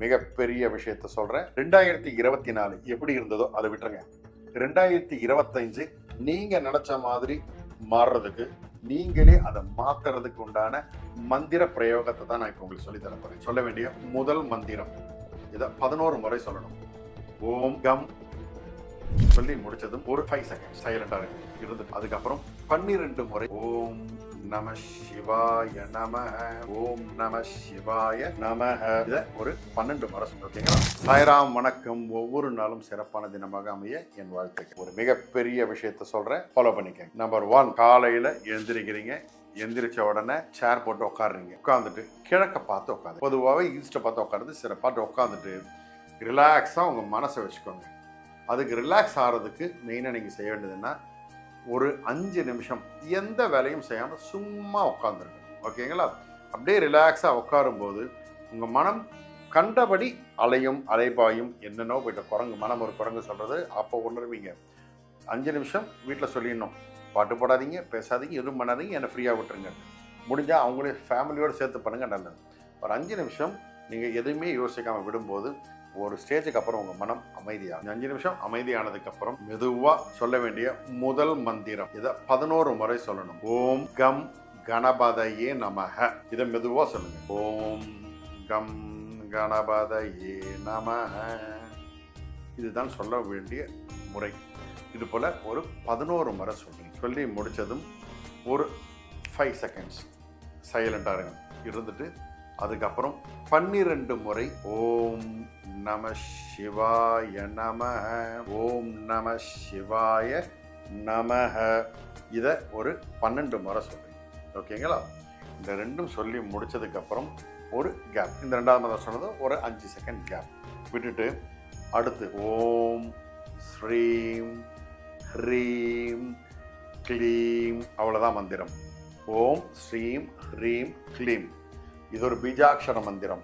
மிகப்பெரிய விஷயத்த சொல்றேன். 2024 எப்படி இருந்ததோ அதை விட்டுருங்க. 2025 நீங்க நினைச்ச மாதிரி மாறுறதுக்கு, நீங்களே அதை மாத்துறதுக்கு உண்டான மந்திர பிரயோகத்தை தான் நான் இப்போ உங்களுக்கு சொல்லி தர போறேன். சொல்ல வேண்டிய முதல் மந்திரம் இதை 11 முறை சொல்லணும். ஓம் கம் சொல்லி முடிச்சதும் ஒரு 5 செகண்ட் சைலண்டா இருந்து அதுக்கப்புறம் 12 முறை ஓம் நம சிவாய நம, ஓம் நம சிவாய நம, இத ஒரு 12 முறை சொல்றீங்களா? சாய்ராம், வணக்கம். ஒவ்வொரு நாளும் சிறப்பான தினமாக அமைய என் வாழ்த்துக்கள். ஒரு மிகப்பெரிய விஷயத்த சொல்றேன், ஃபாலோ பண்ணிக்கங்க. நம்பர் 1, காலையில எழுந்திருக்கிறீங்க. எந்திரிச்ச உடனே சேர் போட்டு உட்காடுறீங்க. உட்காந்துட்டு கிழக்க பார்த்து உட்காந்து, பொதுவாகவே ஈஸ்ட்டை பார்த்து உட்காருது சிறப்பாட்டு உட்காந்துட்டு ரிலாக்ஸாக உங்கள் மனசை வச்சுக்கோங்க. அதுக்கு ரிலாக்ஸ் ஆகிறதுக்கு மெயினாக நீங்கள் செய்ய வேண்டியதுன்னா ஒரு 5 நிமிஷம் எந்த வேலையும் செய்யாமல் சும்மா உட்காந்துருக்கணும். ஓகேங்களா? அப்படியே ரிலாக்ஸாக உட்காரும்போது உங்கள் மனம் கண்டபடி அலையும் அலைபாயும் என்னென்னோ போய்ட்டு குரங்கு மனம் ஒரு குரங்கு சொல்கிறது அப்போ உணர்வீங்க. 5 நிமிஷம் வீட்டில் சொல்லிடணும், பாட்டு போடாதீங்க, பேசாதீங்க, எதுவும் பண்ணாதீங்க, என்னை ஃப்ரீயாக விட்டுருங்க. முடிஞ்சால் அவங்களே ஃபேமிலியோடு சேர்த்து பண்ணுங்கள், நல்லது. ஒரு 5 நிமிஷம் நீங்கள் எதுவுமே யோசிக்காமல் விடும்போது ஒரு ஸ்டேஜுக்கு அப்புறம் உங்கள் மனம் அமைதியாகும். 5 நிமிஷம் அமைதியானதுக்கப்புறம் மெதுவாக சொல்ல வேண்டிய முதல் மந்திரம் இதை 11 முறை சொல்லணும். ஓம் கம் கணபதையே நமஹ. இதை மெதுவாக சொல்லுங்க. ஓம் கம் கணபதையே நமஹ. இதுதான் சொல்ல வேண்டிய முறை. இது போல் ஒரு 11 முறை சொல்றீங்க. சொல்லி முடித்ததும் ஒரு 5 செகண்ட்ஸ் சைலண்டாக இருந்துட்டு அதுக்கப்புறம் 12 முறை ஓம் நம சிவாய நம, ஓம் நம சிவாய நமஹ, இதை ஒரு 12 முறை சொல்றீங்க. ஓகேங்களா? இந்த ரெண்டும் சொல்லி முடிச்சதுக்கப்புறம் ஒரு கேப், இந்த 2வது முறை சொன்னது ஒரு 5 செகண்ட் கேப் விட்டுட்டு அடுத்து ஓம் ஸ்ரீம் ஹ்ரீம் க்ளீம், அவ்வளோதான் மந்திரம். ஓம் ஸ்ரீம் ஹ்ரீம் க்ளீம். இது ஒரு பீஜாட்சர மந்திரம்.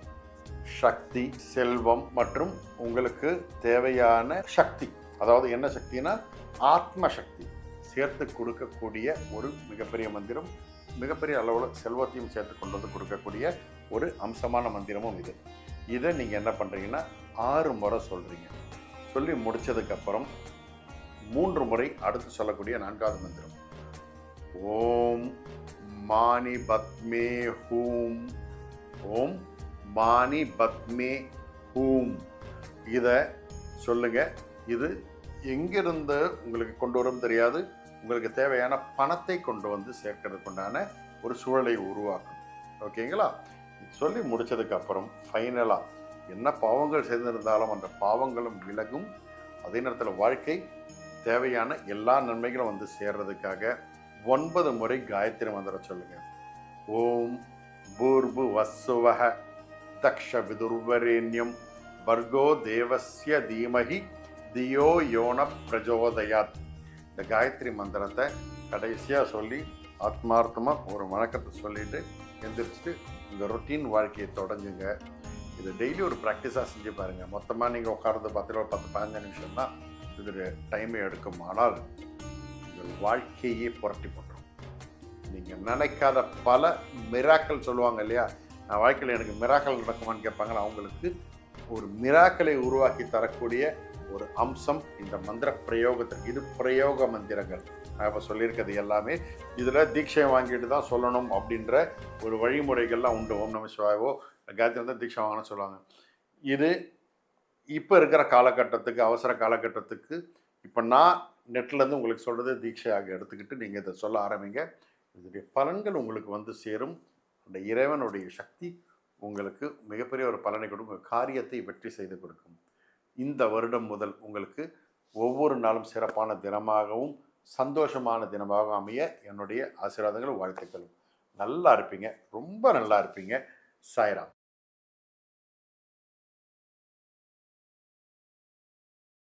சக்தி, செல்வம் மற்றும் உங்களுக்கு தேவையான சக்தி, அதாவது என்ன சக்தினா ஆத்ம சக்தி சேர்த்து கொடுக்கக்கூடிய ஒரு மிகப்பெரிய மந்திரம். மிகப்பெரிய அளவில் செல்வத்தையும் சேர்த்து கொண்டு வந்து கொடுக்கக்கூடிய ஒரு அம்சமான மந்திரமும் இது. இதை நீங்கள் என்ன பண்ணுறீங்கன்னா 6 முறை சொல்கிறீங்க. சொல்லி முடித்ததுக்கப்புறம் 3 முறை அடுத்து சொல்லக்கூடிய 4வது மந்திரம் ஓம் மானி பத்மே ஹூம், ஓம் மானி பத்மே ஹூம், இதை சொல்லுங்க. இது எங்கிருந்து உங்களுக்கு கொண்டு வரும் தெரியாது, உங்களுக்கு தேவையான பணத்தை கொண்டு வந்து சேர்க்கறதுக்கு உண்டான ஒரு சூழலை உருவாக்கும். ஓகேங்களா? சொல்லி முடிச்சதுக்கு அப்புறம் ஃபைனலாக என்ன பாவங்கள் செய்திருந்தாலும் அந்த பாவங்களும் விலகும். அதே நேரத்தில் வாழ்க்கை தேவையான எல்லா நன்மைகளும் வந்து சேர்றதுக்காக 9 முறை காயத்ரி மந்திரம் சொல்லுங்க. ஓம் பூர்பு வசுவஹ தக்ஷ விதுர்வரேண்யம் பர்கோ தேவஸ்ய தீமஹி தியோ யோன பிரஜோதயாத். இந்த காயத்ரி மந்திரத்தை கடைசியாக சொல்லி ஆத்மார்த்தமாக ஒரு வணக்கத்தை சொல்லிட்டு எந்திரிச்சிட்டு உங்கள் ரொட்டீன் வாழ்க்கையை தொடங்குங்க. இது டெய்லி ஒரு ப்ராக்டிஸாக செஞ்சு பாருங்கள். மொத்தமாக நீங்கள் உட்கார்ந்து 10-15 நிமிஷம் தான் இது டைமே எடுக்கும். ஆனால் உங்கள் வாழ்க்கையே புரட்டி போட்டுரும். நீங்கள் நினைக்காத பல மிராக்கள் சொல்லுவாங்க இல்லையா, நான் வாழ்க்கையில் எனக்கு மிராக்கள் நடக்குமான்னு கேட்பாங்களா, அவங்களுக்கு ஒரு மிராக்களை உருவாக்கி தரக்கூடிய ஒரு அம்சம் இந்த மந்திர பிரயோகத்திற்கு. இது பிரயோக மந்திரங்கள். நான் இப்போ சொல்லியிருக்கிறது எல்லாமே இதில் தீட்சை வாங்கிட்டு தான் சொல்லணும் அப்படின்ற ஒரு வழிமுறைகள்லாம் உண்டு. ஓம் நம சிவாயவோ காயத்ரி வந்து தீட்சை வாங்கணும்னு சொல்லுவாங்க. இது இப்போ இருக்கிற காலகட்டத்துக்கு, அவசர காலகட்டத்துக்கு இப்போ நான் நெட்லேருந்து உங்களுக்கு சொல்கிறது தீட்சையாக எடுத்துக்கிட்டு நீங்கள் இதை சொல்ல ஆரம்பிங்க. இதனுடைய பலன்கள் உங்களுக்கு வந்து சேரும். அந்த இறைவனுடைய சக்தி உங்களுக்கு மிகப்பெரிய ஒரு பலனை கொடுக்கும், காரியத்தை வெற்றி செய்து கொடுக்கும். இந்த வருடம் முதல் உங்களுக்கு ஒவ்வொரு நாளும் சிறப்பான தினமாகவும் சந்தோஷமான தினமாகவும் அமைய என்னுடைய ஆசீர்வாதங்களும் வாழ்த்துக்களும். நல்லா இருப்பீங்க, ரொம்ப நல்லா இருப்பீங்க. சாய்ராம்.